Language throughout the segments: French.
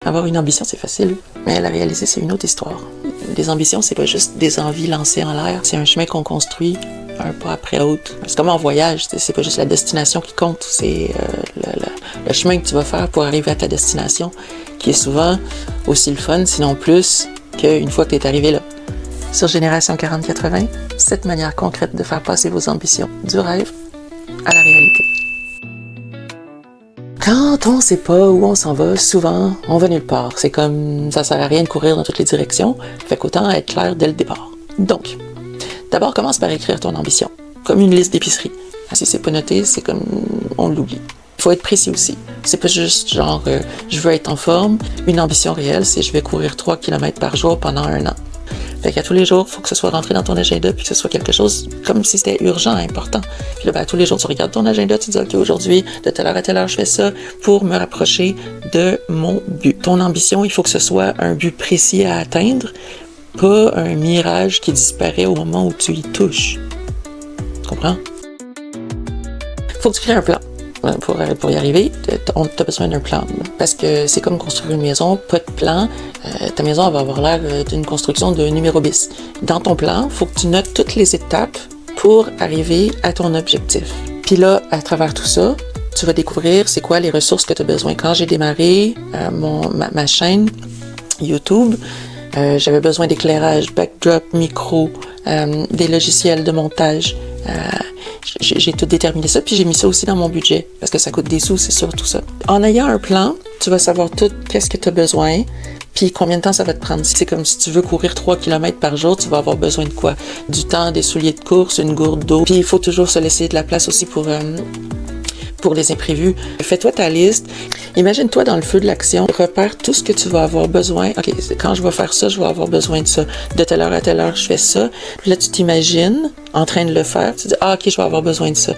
Avoir une ambition, c'est facile, mais la réaliser, c'est une autre histoire. Les ambitions, c'est pas juste des envies lancées en l'air, c'est un chemin qu'on construit un pas après l'autre. C'est comme en voyage, c'est pas juste la destination qui compte, c'est le chemin que tu vas faire pour arriver à ta destination, qui est souvent aussi le fun, sinon plus, qu'une fois que tu es arrivé là. Sur Génération 40-80, 7 manières concrètes de faire passer vos ambitions du rêve à la réalité. Quand on sait pas où on s'en va, souvent, on va nulle part. C'est comme, ça sert à rien de courir dans toutes les directions, fait qu'autant être clair dès le départ. Donc, d'abord, commence par écrire ton ambition, comme une liste d'épicerie. Si c'est pas noté, c'est comme, on l'oublie. Il faut être précis aussi. C'est pas juste genre, je veux être en forme. Une ambition réelle, c'est je vais courir 3 km par jour pendant 1 an. Fait qu'à tous les jours, il faut que ce soit rentré dans ton agenda, puis que ce soit quelque chose comme si c'était urgent, important. Puis là, tous les jours, tu regardes ton agenda, tu te dis, OK, aujourd'hui, de telle heure à telle heure, je fais ça pour me rapprocher de mon but. Ton ambition, il faut que ce soit un but précis à atteindre, pas un mirage qui disparaît au moment où tu y touches. Tu comprends? Faut que tu crées un plan. Pour y arriver, tu as besoin d'un plan. Parce que c'est comme construire une maison, pas de plan. Ta maison elle va avoir l'air d'une construction de numéro bis. Dans ton plan, il faut que tu notes toutes les étapes pour arriver à ton objectif. Puis là, à travers tout ça, tu vas découvrir c'est quoi les ressources que tu as besoin. Quand j'ai démarré ma chaîne YouTube, j'avais besoin d'éclairage, backdrop, micro, des logiciels de montage. J'ai tout déterminé ça, puis j'ai mis ça aussi dans mon budget, parce que ça coûte des sous, c'est sûr, tout ça. En ayant un plan, tu vas savoir tout qu'est-ce que tu as besoin, puis combien de temps ça va te prendre. C'est comme si tu veux courir 3 km par jour, tu vas avoir besoin de quoi? Du temps, des souliers de course, une gourde d'eau. Puis il faut toujours se laisser de la place aussi pour les imprévus. Fais-toi ta liste. Imagine-toi dans le feu de l'action. Repère tout ce que tu vas avoir besoin. OK, quand je vais faire ça, je vais avoir besoin de ça. De telle heure à telle heure, je fais ça. Puis là, tu t'imagines en train de le faire. Tu te dis, OK, je vais avoir besoin de ça.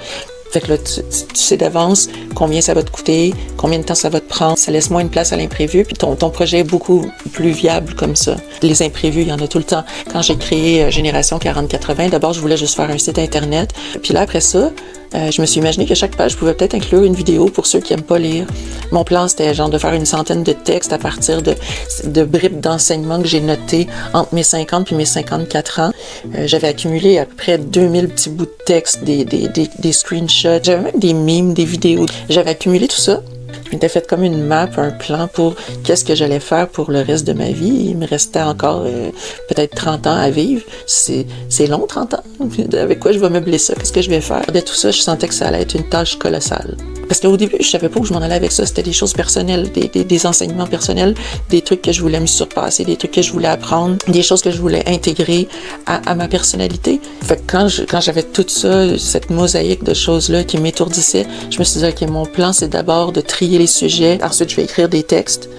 Fait que là, tu sais d'avance combien ça va te coûter, combien de temps ça va te prendre. Ça laisse moins de place à l'imprévu. Puis ton projet est beaucoup plus viable comme ça. Les imprévus, il y en a tout le temps. Quand j'ai créé Génération 40-80, d'abord, je voulais juste faire un site Internet. Puis là, après ça, je me suis imaginé que chaque page pouvait peut-être inclure une vidéo pour ceux qui n'aiment pas lire. Mon plan, c'était genre de faire une centaine de textes à partir de bribes d'enseignement que j'ai notées entre mes 50 puis mes 54 ans. J'avais accumulé à peu près 2000 petits bouts de texte, des screenshots. J'avais même des mimes, des vidéos. J'avais accumulé tout ça. Je m'étais fait comme une map, un plan pour qu'est-ce que j'allais faire pour le reste de ma vie. Il me restait encore peut-être 30 ans à vivre. C'est long, 30 ans. Avec quoi je vais meubler ça? Qu'est-ce que je vais faire? De tout ça, je sentais que ça allait être une tâche colossale. Parce qu'au début, je savais pas où je m'en allais avec ça. C'était des choses personnelles, des enseignements personnels, des trucs que je voulais me surpasser, des trucs que je voulais apprendre, des choses que je voulais intégrer à ma personnalité. Fait que quand j'avais tout ça, cette mosaïque de choses-là qui m'étourdissait, je me suis dit, OK, mon plan, c'est d'abord de trier les sujets. Ensuite, je vais écrire des textes.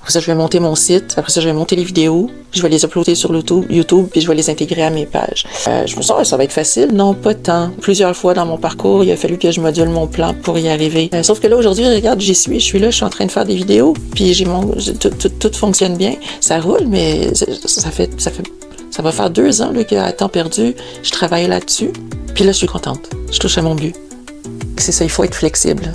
Après ça, je vais monter mon site. Après ça, je vais monter les vidéos. Je vais les uploader sur YouTube, puis je vais les intégrer à mes pages. Je me sens, ça va être facile. Non, pas tant. Plusieurs fois dans mon parcours, il a fallu que je module mon plan pour y arriver. Sauf que là, aujourd'hui, regarde, je suis là, je suis en train de faire des vidéos, puis tout fonctionne bien. Ça roule, mais ça va faire 2 ans là, qu'à temps perdu, je travaille là-dessus. Puis là, je suis contente. Je touche à mon but. C'est ça, il faut être flexible.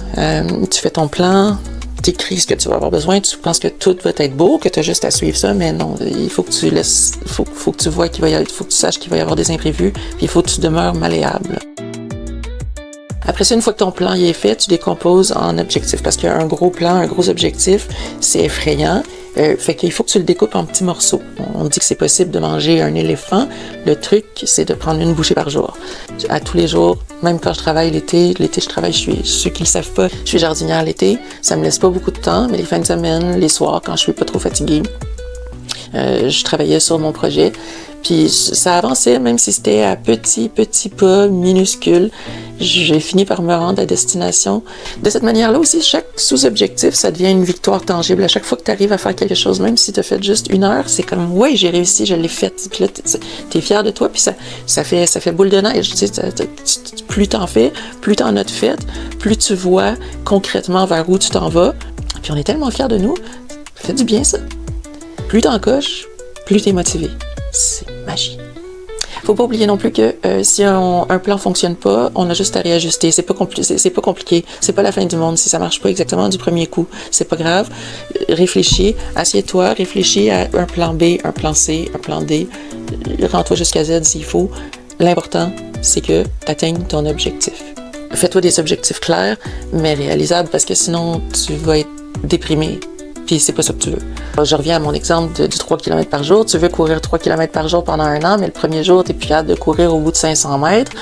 Tu fais ton plan, tu écris ce que tu vas avoir besoin, tu penses que tout va être beau, que tu as juste à suivre ça, mais non, il faut que tu laisses, faut que tu vois il faut que tu saches qu'il va y avoir des imprévus, puis il faut que tu demeures malléable. Après ça, une fois que ton plan y est fait, tu décomposes en objectifs, parce qu'un gros plan, un gros objectif, c'est effrayant. Fait qu'il faut que tu le découpes en petits morceaux. On dit que c'est possible de manger un éléphant. Le truc, c'est de prendre une bouchée par jour. À tous les jours, même quand je travaille l'été, je travaille, ceux qui le savent pas, je suis jardinière l'été. Ça me laisse pas beaucoup de temps, mais les fins de semaine, les soirs, quand je suis pas trop fatiguée, je travaillais sur mon projet. Puis ça avançait, même si c'était à petits pas minuscules. J'ai fini par me rendre à destination. De cette manière-là aussi, chaque sous-objectif, ça devient une victoire tangible. À chaque fois que tu arrives à faire quelque chose, même si tu as fait juste 1 heure, c'est comme, ouais, j'ai réussi, je l'ai fait. Puis là, t'es fier de toi, puis ça fait boule de neige. Tu sais, plus t'en fais, plus t'en as de fait, plus tu vois concrètement vers où tu t'en vas. Puis on est tellement fiers de nous, ça fait du bien ça. Plus t'en coches, plus t'es motivé. C'est magie. Faut pas oublier non plus que si un plan fonctionne pas, on a juste à réajuster. C'est pas compliqué. C'est pas la fin du monde si ça marche pas exactement du premier coup. C'est pas grave. Réfléchis, assieds-toi, réfléchis à un plan B, un plan C, un plan D. Rends-toi jusqu'à Z s'il faut. L'important, c'est que tu atteignes ton objectif. Fais-toi des objectifs clairs, mais réalisables, parce que sinon, tu vas être déprimé. Puis c'est pas ça que tu veux. Je reviens à mon exemple du 3 km par jour. Tu veux courir 3 km par jour pendant 1 an, mais le premier jour, tu es plus capable de courir au bout de 500 mètres.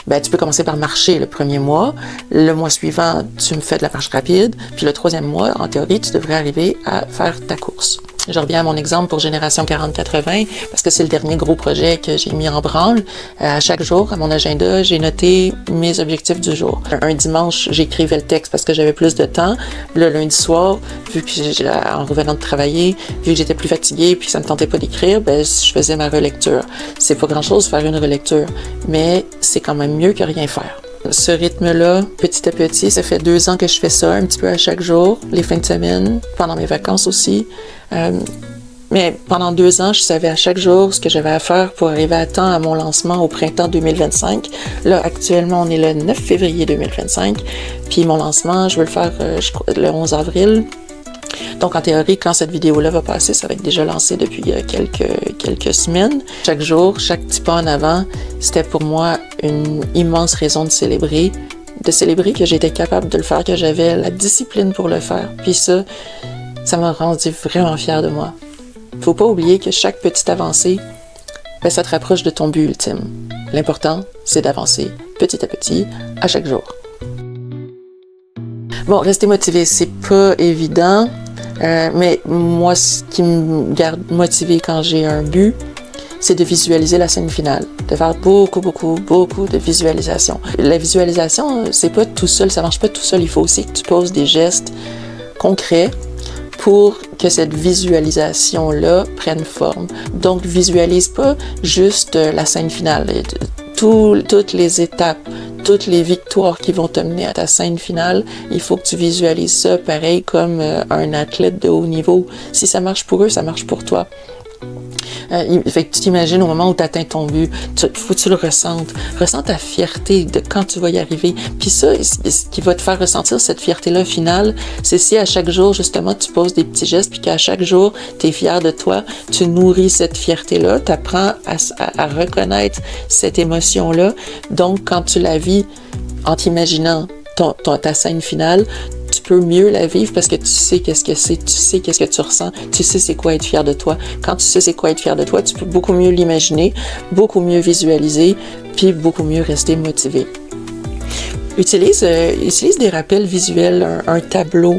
Ben, tu peux commencer par marcher le premier mois. Le mois suivant, tu me fais de la marche rapide. Puis le 3e mois, en théorie, tu devrais arriver à faire ta course. Je reviens à mon exemple pour Génération 40-80 parce que c'est le dernier gros projet que j'ai mis en branle. À chaque jour, à mon agenda, j'ai noté mes objectifs du jour. Un dimanche, j'écrivais le texte parce que j'avais plus de temps. Le lundi soir, vu que en revenant de travailler, vu que j'étais plus fatiguée puis que ça me tentait pas d'écrire, ben, je faisais ma relecture. C'est pas grand-chose faire une relecture, mais c'est quand même mieux que rien faire. Ce rythme-là, petit à petit, ça fait 2 ans que je fais ça, un petit peu à chaque jour, les fins de semaine, pendant mes vacances aussi. Mais pendant 2 ans, je savais à chaque jour ce que j'avais à faire pour arriver à temps à mon lancement au printemps 2025. Là, actuellement, on est le 9 février 2025. Puis mon lancement, je veux le faire le 11 avril. Donc, en théorie, quand cette vidéo-là va passer, ça va être déjà lancé depuis quelques semaines. Chaque jour, chaque petit pas en avant, c'était pour moi une immense raison de célébrer que j'étais capable de le faire, que j'avais la discipline pour le faire. Puis ça m'a rendu vraiment fière de moi. Faut pas oublier que chaque petite avancée, ben, ça te rapproche de ton but ultime. L'important, c'est d'avancer petit à petit, à chaque jour. Bon, rester motivé, c'est pas évident, mais moi, ce qui me garde motivé quand j'ai un but, c'est de visualiser la scène finale, de faire beaucoup de visualisation. La visualisation, c'est pas tout seul, ça marche pas tout seul, il faut aussi que tu poses des gestes concrets pour que cette visualisation-là prenne forme. Donc, visualise pas juste la scène finale, toutes les étapes, toutes les victoires qui vont te mener à ta scène finale, il faut que tu visualises ça pareil comme un athlète de haut niveau. Si ça marche pour eux, ça marche pour toi. Fait que tu t'imagines au moment où tu atteins ton but, faut que tu le ressentes. Ressens ta fierté de quand tu vas y arriver. Puis ça, ce qui va te faire ressentir cette fierté-là finale, c'est si à chaque jour, justement, tu poses des petits gestes, puis qu'à chaque jour, tu es fier de toi, tu nourris cette fierté-là, tu apprends à reconnaître cette émotion-là. Donc, quand tu la vis en t'imaginant ta scène finale, tu peux mieux la vivre parce que tu sais qu'est-ce que c'est, tu sais qu'est-ce que tu ressens, tu sais c'est quoi être fier de toi. Quand tu sais c'est quoi être fier de toi, tu peux beaucoup mieux l'imaginer, beaucoup mieux visualiser, puis beaucoup mieux rester motivé. Utilise des rappels visuels, un tableau,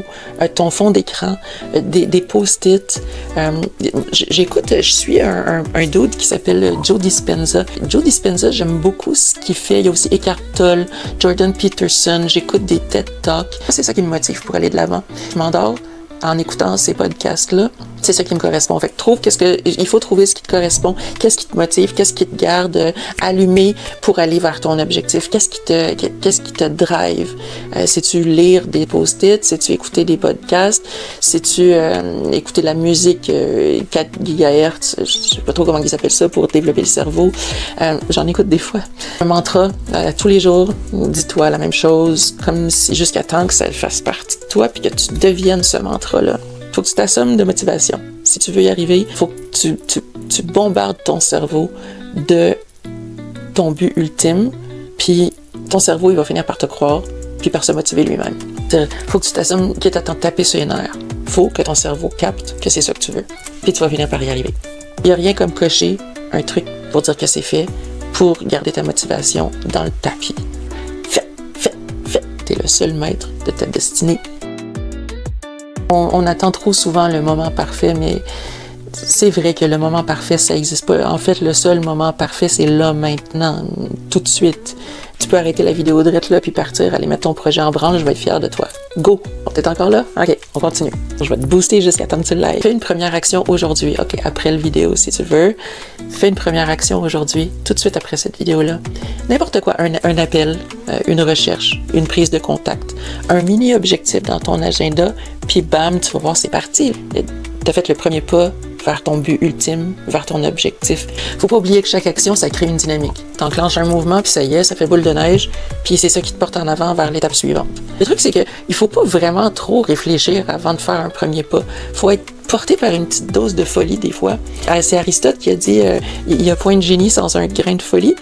ton fond d'écran, des post-it. Je suis un dude qui s'appelle Joe Dispenza. Joe Dispenza, j'aime beaucoup ce qu'il fait. Il y a aussi Eckhart Tolle, Jordan Peterson. J'écoute des TED Talks. C'est ça qui me motive pour aller de l'avant. Je m'endors en écoutant ces podcasts-là. C'est ça qui me correspond. Fait que il faut trouver ce qui te correspond. Qu'est-ce qui te motive? Qu'est-ce qui te garde allumé pour aller vers ton objectif? Qu'est-ce qui te drive? C'est-tu lire des post-it? C'est-tu écouter des podcasts? C'est-tu écouter de la musique 4 GHz? Je sais pas trop comment ils s'appellent ça pour développer le cerveau. J'en écoute des fois. Un mantra, tous les jours, dis-toi la même chose, comme si jusqu'à temps que ça fasse partie de toi puis que tu deviennes ce mantra-là. Faut que tu t'assommes de motivation. Si tu veux y arriver, faut que tu bombardes ton cerveau de ton but ultime, puis ton cerveau, il va finir par te croire, puis par se motiver lui-même. Faut que tu t'assommes qu'il est à t'en taper sur les nerfs. Faut que ton cerveau capte que c'est ça que tu veux, puis tu vas finir par y arriver. Il n'y a rien comme cocher un truc pour dire que c'est fait, pour garder ta motivation dans le tapis. Fais. T'es le seul maître de ta destinée. On attend trop souvent le moment parfait, mais c'est vrai que le moment parfait, ça n'existe pas. En fait, le seul moment parfait, c'est là, maintenant, tout de suite. Tu peux arrêter la vidéo direct là, puis partir, aller mettre ton projet en branle, je vais être fier de toi. Go! T'es encore là? OK, on continue. Je vais te booster jusqu'à temps que tu l'aies. Fais une première action aujourd'hui. OK, après la vidéo, si tu veux. Fais une première action aujourd'hui, tout de suite après cette vidéo-là. N'importe quoi, un appel, une recherche, une prise de contact, un mini-objectif dans ton agenda, puis bam, tu vas voir, c'est parti. T'as fait le premier pas vers ton but ultime, vers ton objectif. Faut pas oublier que chaque action, ça crée une dynamique. T'enclenches un mouvement, puis ça y est, ça fait boule de neige, puis c'est ça qui te porte en avant vers l'étape suivante. Le truc, c'est que il faut pas vraiment trop réfléchir avant de faire un premier pas. Faut être porté par une petite dose de folie des fois. C'est Aristote qui a dit il y a point de génie sans un grain de folie.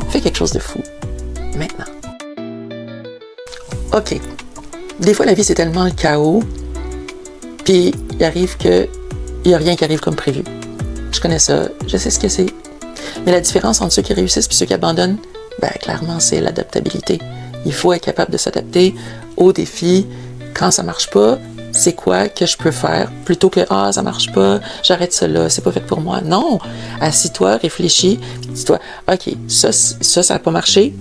Fais quelque chose de fou. Maintenant. OK. Des fois, la vie, c'est tellement le chaos, puis il arrive que il n'y a rien qui arrive comme prévu. Je connais ça, je sais ce que c'est. Mais la différence entre ceux qui réussissent et ceux qui abandonnent, ben clairement, c'est l'adaptabilité. Il faut être capable de s'adapter aux défis. Quand ça marche pas, c'est quoi que je peux faire? Plutôt que « Ah, ça marche pas, j'arrête ça là, c'est pas fait pour moi. » Non! Assis-toi, réfléchis, dis-toi « OK, ça n'a pas marché,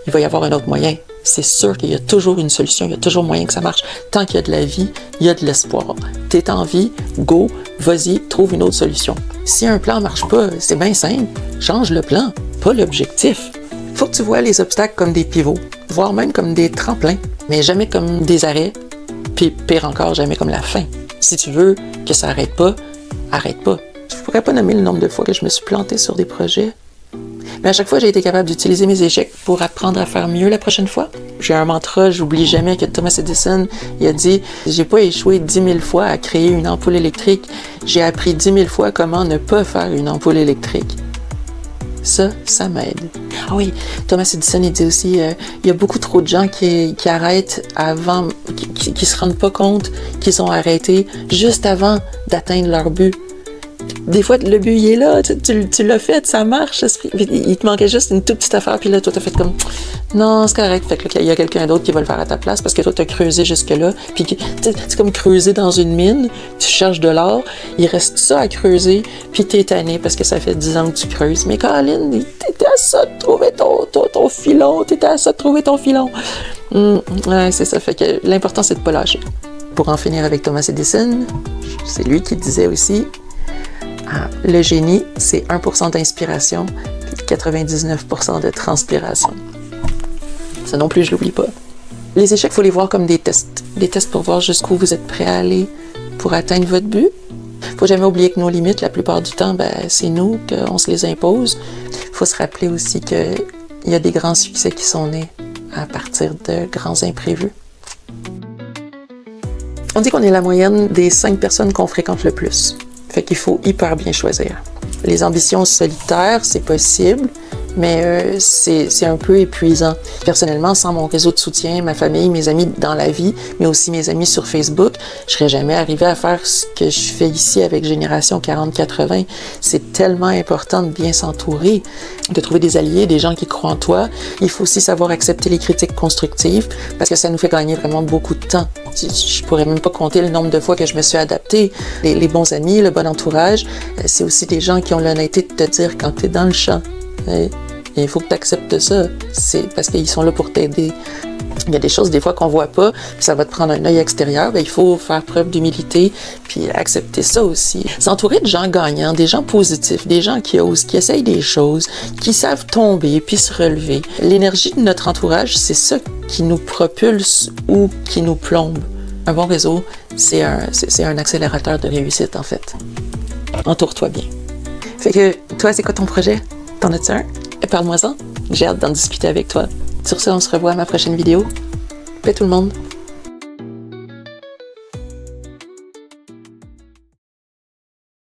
il va y avoir un autre moyen. » C'est sûr qu'il y a toujours une solution, il y a toujours moyen que ça marche. Tant qu'il y a de la vie, il y a de l'espoir. T'es en vie, go, vas-y, trouve une autre solution. Si un plan marche pas, c'est bien simple, change le plan, pas l'objectif. Faut que tu vois les obstacles comme des pivots, voire même comme des tremplins, mais jamais comme des arrêts, puis pire encore, jamais comme la fin. Si tu veux que ça arrête pas, arrête pas. Je pourrais pas nommer le nombre de fois que je me suis planté sur des projets, mais à chaque fois, j'ai été capable d'utiliser mes échecs pour apprendre à faire mieux la prochaine fois. J'ai un mantra, j'oublie jamais que Thomas Edison, il a dit « J'ai pas échoué 10 000 fois à créer une ampoule électrique, j'ai appris 10 000 fois comment ne pas faire une ampoule électrique. » Ça m'aide. Ah oui, Thomas Edison, il dit aussi il y a beaucoup trop de gens qui arrêtent avant, qui se rendent pas compte qu'ils ont arrêté juste avant d'atteindre leur but. Des fois, le but, il est là, tu l'as fait, ça marche, il te manquait juste une toute petite affaire, puis là, toi, t'as fait comme, non, c'est correct, fait que là, il y a quelqu'un d'autre qui va le faire à ta place, parce que toi, t'as creusé jusque-là, puis c'est comme creuser dans une mine, tu cherches de l'or, il reste ça à creuser, puis t'es tanné, parce que ça fait 10 ans que tu creuses, mais Caroline, t'étais à ça de trouver ton filon, t'étais à ça de trouver ton filon. Ouais, c'est ça, fait que l'important, c'est de pas lâcher. Pour en finir avec Thomas Edison, c'est lui qui disait aussi, le génie, c'est 1% d'inspiration et 99% de transpiration. Ça non plus, je l'oublie pas. Les échecs, il faut les voir comme des tests. Des tests pour voir jusqu'où vous êtes prêt à aller pour atteindre votre but. Faut jamais oublier que nos limites, la plupart du temps, c'est nous qu'on se les impose. Faut se rappeler aussi qu'il y a des grands succès qui sont nés à partir de grands imprévus. On dit qu'on est la moyenne des 5 personnes qu'on fréquente le plus. Fait qu'il faut hyper bien choisir. Les ambitions solitaires, c'est possible, mais c'est un peu épuisant. Personnellement, sans mon réseau de soutien, ma famille, mes amis dans la vie, mais aussi mes amis sur Facebook, je serais jamais arrivée à faire ce que je fais ici avec Génération 40-80. C'est tellement important de bien s'entourer, de trouver des alliés, des gens qui croient en toi. Il faut aussi savoir accepter les critiques constructives parce que ça nous fait gagner vraiment beaucoup de temps. Je pourrais même pas compter le nombre de fois que je me suis adaptée. Les bons amis, le bon entourage, c'est aussi des gens qui ont l'honnêteté de te dire quand tu es dans le champ. Et il faut que tu acceptes ça. C'est parce qu'ils sont là pour t'aider. Il y a des choses des fois qu'on voit pas, puis ça va te prendre un œil extérieur, il faut faire preuve d'humilité, puis accepter ça aussi. S'entourer de gens gagnants, des gens positifs, des gens qui osent, qui essayent des choses, qui savent tomber puis se relever. L'énergie de notre entourage, c'est ça qui nous propulse ou qui nous plombe. Un bon réseau, c'est un accélérateur de réussite, en fait. Entoure-toi bien. Fait que, toi, c'est quoi ton projet? T'en as-tu un? Parle-moi-en. J'ai hâte d'en discuter avec toi. Sur ce, on se revoit à ma prochaine vidéo. Paix tout le monde!